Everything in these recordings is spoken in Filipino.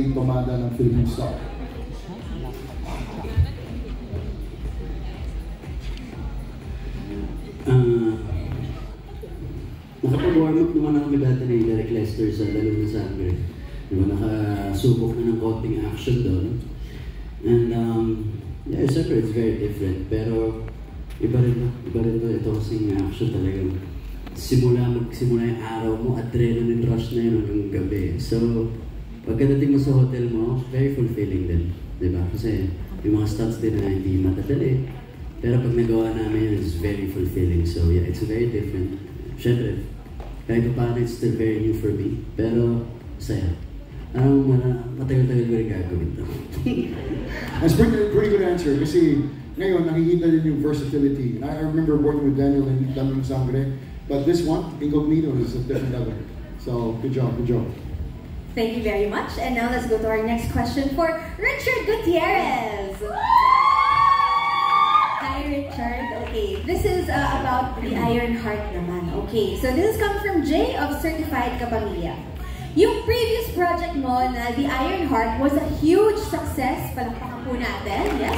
Tomada ng Philippine Star. Nakapag-warm up naman ako dati ni Derek Lester sa Lalo na Sangre. Diba, nakasubok na ng konting action doon. And yeah, siyempre it's very different. Pero iba rin to. Ito kasing action talagang magsimula yung araw mo, adrenaline rush na yun hanggang gabi. So, pagkadating mo sa hotel mo, very fulfilling din. Diba? Kasi yung mga stunts din na hindi matadali. Pero pag nagawa namin yun, it's very fulfilling. So yeah, it's very different. Siyempre, kahit pa paano, it's still very new for me. Pero, saya. Matagal-tagal ko rin gagawin ito. That's pretty good answer. Kasi ngayon, nakikita din yung versatility. I remember working with Daniel in Lalo na Sangre. But this one, Incognito, is a different level. So, good job, good job. Thank you very much. And now let's go to our next question for Richard Gutierrez. Hi, Richard. Okay, this is about the Iron Heart naman. Okay, so this is coming from Jay of Certified Kapamilya. Yung previous project mo na The Iron Heart was a huge success. Palakpakan po natin, yes?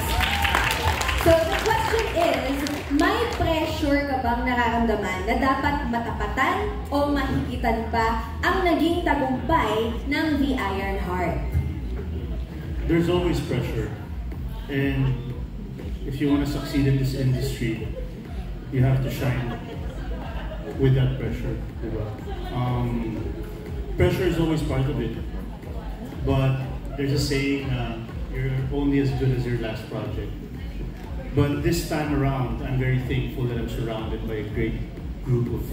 So the question is, may pressure ka bang nararamdaman na dapat matapatan o mahigitan pa ang naging tagumpay ng The Iron Heart? There's always pressure. And if you want to succeed in this industry, you have to shine with that pressure. Pressure is always part of it. But there's a saying, you're only as good as your last project. But this time around, I'm very thankful that I'm surrounded by a great group of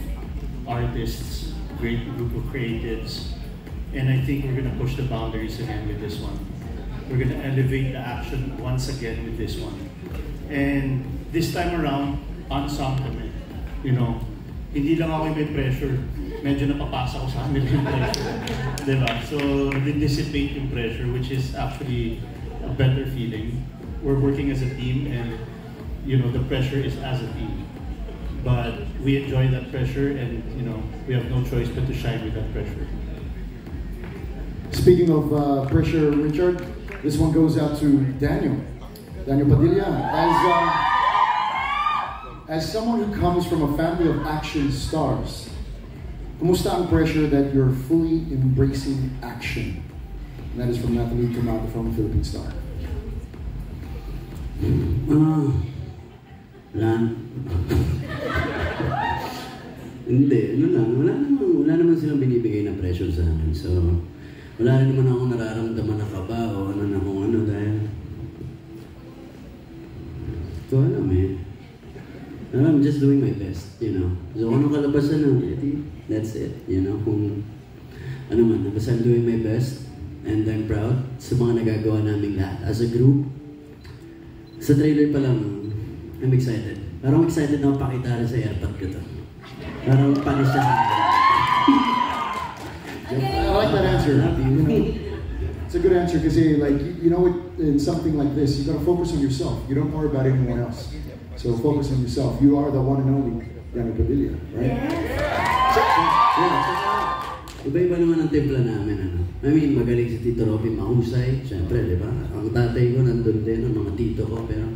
artists, great group of creatives, and I think we're going to push the boundaries again with this one. We're going to elevate the action once again with this one. And this time around, ensemble kami. You know, hindi lang ako may pressure, medyo napapasa ko sa kanila yung pressure. Diba? So, nag-dissipate yung pressure, which is actually a better feeling. We're working as a team, and you know, the pressure is as a team. But we enjoy that pressure, and you know, we have no choice but to shine with that pressure. Speaking of pressure, Richard, this one goes out to Daniel Padilla. As someone who comes from a family of action stars, kumusta ang pressure that you're fully embracing action? And that is from Natalie Tomada from Philippine Star. Hindi, wala naman silang binibigay na pressure sa akin. So, wala rin naman akong nararamdaman na kaba o ano dahil ito alam I'm just doing my best, you know. So, kung anong kalabasan ng that's it, you know. Kung ano man, basta I'm doing my best and I'm proud sa mga nagagawa naming lahat as a group. Sa trailer pa lang, I'm excited. Parang excited na ako pakita sa airpod ko to. Parang panis siya sa akin. I like that answer. You know, it's a good answer because, like, you know, in something like this, you got to focus on yourself. You don't worry about anyone else. So focus on yourself. You are the one and only Daniel Padilla, right? Yeah. Iba-iba naman ang timpla namin, ano. I mean, magaling si Tito Robby, mahusay, syempre, di ba? Ang tatay ko nandun din, ang mga tito ko, pero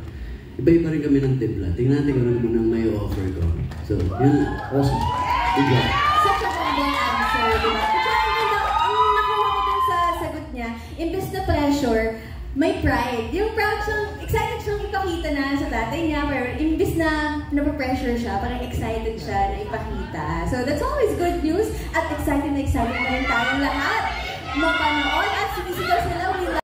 iba-iba rin kami ng timpla. Tingnan natin kung ano naman ang may offer ko. So, yun lang. Awesome. Good job. Such a humble answer, di ba? Ang nakuha ko dun sa sagot niya, imbes na pressure, may pride. Yung proud siyang, excited siyang ipakita na sa tatay niya, pero imbes na napapressure siya, parang excited siya na ipakita. So that's always good news, at excited na rin tayong lahat mapanood at sinisigaw sila.